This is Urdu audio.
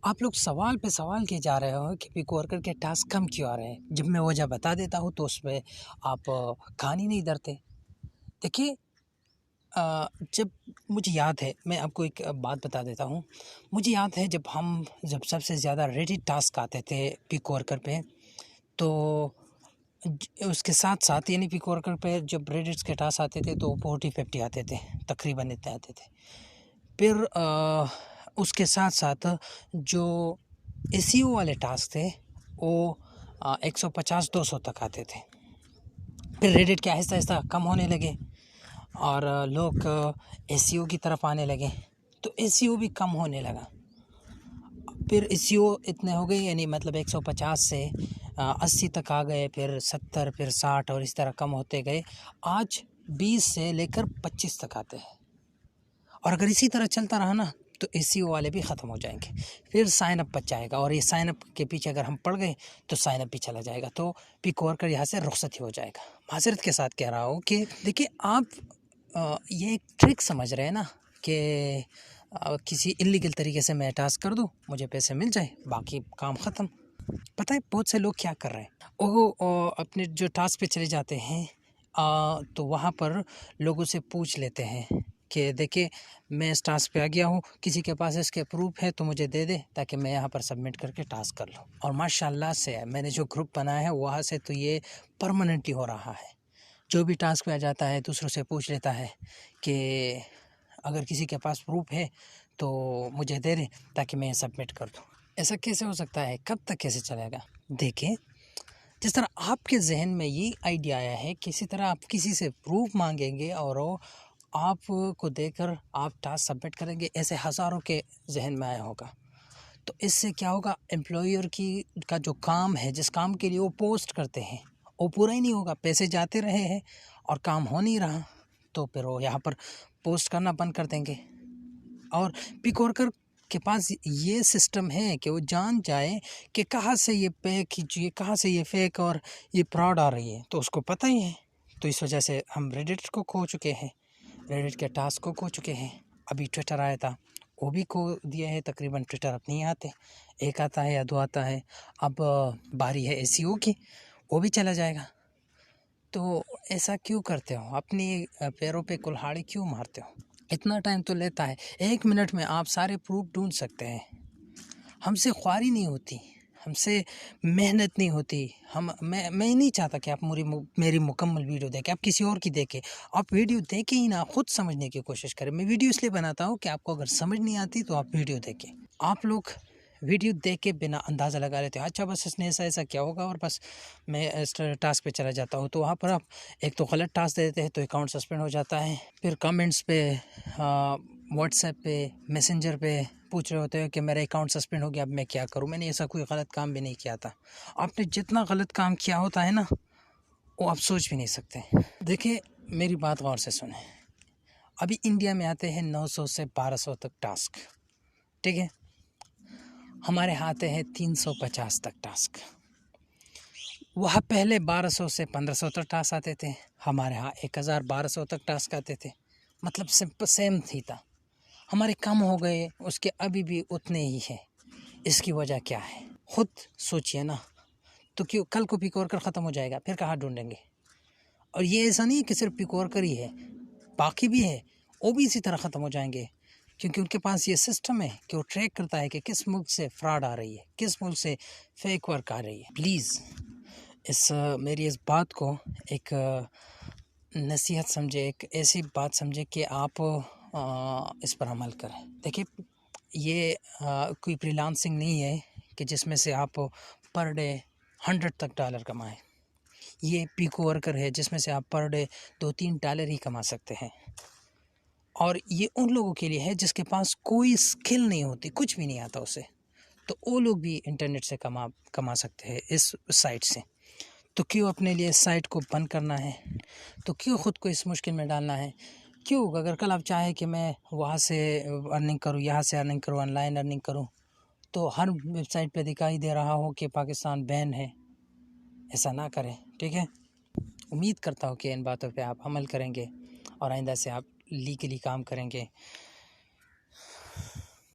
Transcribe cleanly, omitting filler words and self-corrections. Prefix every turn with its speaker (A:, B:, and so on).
A: آپ لوگ سوال پہ سوال کیے جا رہے ہو کہ پک ورکر کے ٹاسک کم کیوں آ رہے ہیں. جب میں وجہ بتا دیتا ہوں تو اس میں آپ کان ہی نہیں دھرتے. دیکھیے جب مجھے یاد ہے، میں آپ کو ایک بات بتا دیتا ہوں. مجھے یاد ہے جب سب سے زیادہ ریڈی ٹاسک آتے تھے پک ورکر پہ، تو اس کے ساتھ ساتھ یعنی پک ورکر پہ جب ریڈٹ کے ٹاسک آتے تھے تو 40-50 آتے تھے، تقریباً اتنے آتے تھے. پھر اس کے ساتھ ساتھ جو اے سی او والے ٹاسک تھے وہ 150-200 تک آتے تھے. پھر ریڈٹ کے آہستہ آہستہ کم ہونے لگے اور لوگ اے سی او کی طرف آنے لگے، تو اے سی او بھی کم ہونے لگا. پھر اے سی او اتنے ہو گئے، یعنی مطلب 150 سے 80 تک آ گئے، پھر 70، پھر 60 اور اس طرح کم ہوتے گئے. آج 20 سے لے کر 25 تک آتے ہیں. اور اگر اسی طرح چلتا رہا نا تو اے سی او والے بھی ختم ہو جائیں گے. پھر سائن اپ بچ جائے گا، اور یہ سائن اپ کے پیچھے اگر ہم پڑ گئے تو سائن اپ بھی چلا جائے گا، تو پک ورکر یہاں سے رخصت ہی ہو جائے گا. معذرت کے ساتھ کہہ رہا ہوں کہ دیکھیے آپ یہ ایک ٹرک سمجھ رہے ہیں نا کہ کسی انلیگل طریقے سے میں ٹاسک کر دوں، مجھے پیسے مل جائیں، باقی کام ختم. پتہ ہے بہت سے لوگ کیا کر رہے ہیں، وہ اپنے جو ٹاسک پہ چلے جاتے ہیں تو وہاں پر لوگوں سے پوچھ لیتے ہیں کہ دیکھیں میں اس ٹاسک پہ آ گیا ہوں، کسی کے پاس اس کے پروف ہے تو مجھے دے دے تاکہ میں یہاں پر سبمٹ کر کے ٹاسک کر لوں. اور ماشاءاللہ سے میں نے جو گروپ بنایا ہے وہاں سے تو یہ پرماننٹلی ہو رہا ہے. جو بھی ٹاسک پہ آ جاتا ہے دوسروں سے پوچھ لیتا ہے کہ اگر کسی کے پاس پروف ہے تو مجھے دے دے تاکہ میں سبمٹ کر دوں. ایسا کیسے ہو سکتا ہے؟ کب تک کیسے چلے گا؟ دیکھیں جس طرح آپ کے ذہن میں یہ آئیڈیا آیا ہے، کسی طرح آپ کسی سے پروف مانگیں گے اور وہ آپ کو دے کر آپ ٹاسک سبمٹ کریں گے، ایسے ہزاروں کے ذہن میں آیا ہوگا. تو اس سے کیا ہوگا، امپلائر کا جو کام ہے، جس کام کے لیے وہ پوسٹ کرتے ہیں وہ پورا ہی نہیں ہوگا. پیسے جاتے رہے ہیں اور کام ہو نہیں رہا، تو پھر وہ یہاں پر پوسٹ کرنا بند کر دیں گے. اور پک ورکر کے پاس یہ سسٹم ہے کہ وہ جان جائے کہ کہاں سے یہ کہاں سے یہ فیک اور یہ فراڈ آ رہی ہے، تو اس کو پتہ ہی ہے. تو اس وجہ سے ہم ریڈٹ کو کھو چکے ہیں، ریڈٹ کے ٹاسک کو کھو چکے ہیں. ابھی ٹویٹر آیا تھا وہ بھی کھو دیا ہے. تقریباً ٹویٹر اب نہیں آتے، ایک آتا ہے یا دو آتا ہے. اب باری ہے اے سی او کی، وہ بھی چلا جائے گا. تو ایسا کیوں کرتے ہو؟ اپنی پیروں پہ کلہاڑی کیوں مارتے ہو؟ اتنا ٹائم تو لیتا ہے، 1 منٹ میں آپ سارے پروف ڈھونڈ سکتے ہیں. ہم سے خواری نہیں ہوتی، ہم سے محنت نہیں ہوتی. میں نہیں چاہتا کہ آپ میری مکمل ویڈیو دیکھیں، آپ کسی اور کی دیکھیں. آپ ویڈیو دیکھیں ہی نہ، خود سمجھنے کی کوشش کریں. میں ویڈیو اس لیے بناتا ہوں کہ آپ کو اگر سمجھ نہیں آتی تو آپ ویڈیو دیکھیں. آپ لوگ ویڈیو دیکھ کے بنا اندازہ لگا لیتے ہیں، اچھا بس اس نے ایسا کیا ہوگا اور بس میں اس ٹاسک پہ چلا جاتا ہوں. تو وہاں پر آپ ایک تو غلط ٹاسک دے دیتے ہیں تو اکاؤنٹ سسپینڈ ہو جاتا ہے. پھر کمنٹس پہ واٹس ایپ پہ میسنجر پہ پوچھ رہے ہوتے ہیں کہ میرا اکاؤنٹ سسپینڈ ہو گیا، اب میں کیا کروں. میں نے ایسا کوئی غلط کام بھی نہیں کیا تھا. آپ نے جتنا غلط کام کیا ہوتا ہے نا وہ آپ سوچ بھی نہیں سکتے. دیکھیں میری بات غور سے سنیں. ابھی انڈیا میں آتے ہیں 900 سے 1200 تک ٹاسک، ٹھیک ہے. ہمارے ہاں آتے ہیں 350 تک ٹاسک. وہاں پہلے 1200 سے 1500 تک ٹاسک آتے تھے، ہمارے ہاں 1200 تک ٹاسک آتے تھے. مطلب سیم ہی تھا. ہمارے کم ہو گئے، اس کے ابھی بھی اتنے ہی ہیں. اس کی وجہ کیا ہے؟ خود سوچئے نا. تو کیوں کل کو پک ورکر ختم ہو جائے گا، پھر کہاں ڈھونڈیں گے؟ اور یہ ایسا نہیں ہے کہ صرف پک ورکر ہی ہے، باقی بھی ہے، وہ بھی اسی طرح ختم ہو جائیں گے. کیونکہ ان کے پاس یہ سسٹم ہے کہ وہ ٹریک کرتا ہے کہ کس ملک سے فراڈ آ رہی ہے، کس ملک سے فیک ورک آ رہی ہے. پلیز میری اس بات کو ایک نصیحت سمجھے، ایک ایسی بات سمجھے کہ آپ اس پر عمل کریں. دیکھیں یہ کوئی فری لانسنگ نہیں ہے کہ جس میں سے آپ پر ڈے $100 تک کمائیں. یہ پک ورکر ہے جس میں سے آپ پر ڈے $2-3 ہی کما سکتے ہیں. اور یہ ان لوگوں کے لیے ہے جس کے پاس کوئی اسکل نہیں ہوتی، کچھ بھی نہیں آتا اسے، تو وہ لوگ بھی انٹرنیٹ سے کما سکتے ہیں اس سائٹ سے. تو کیوں اپنے لیے اس سائٹ کو بند کرنا ہے؟ تو کیوں خود کو اس مشکل میں ڈالنا ہے؟ کیوں اگر کل آپ چاہیں کہ میں وہاں سے ارننگ کروں، یہاں سے ارننگ کروں، آن لائن ارننگ کروں، تو ہر ویب سائٹ پہ دکھائی دے رہا ہو کہ پاکستان بین ہے. ایسا نہ کریں، ٹھیک ہے. امید کرتا ہوں کہ ان باتوں پہ آپ عمل کریں گے اور آئندہ سے آپ لیگلی کام کریں گے.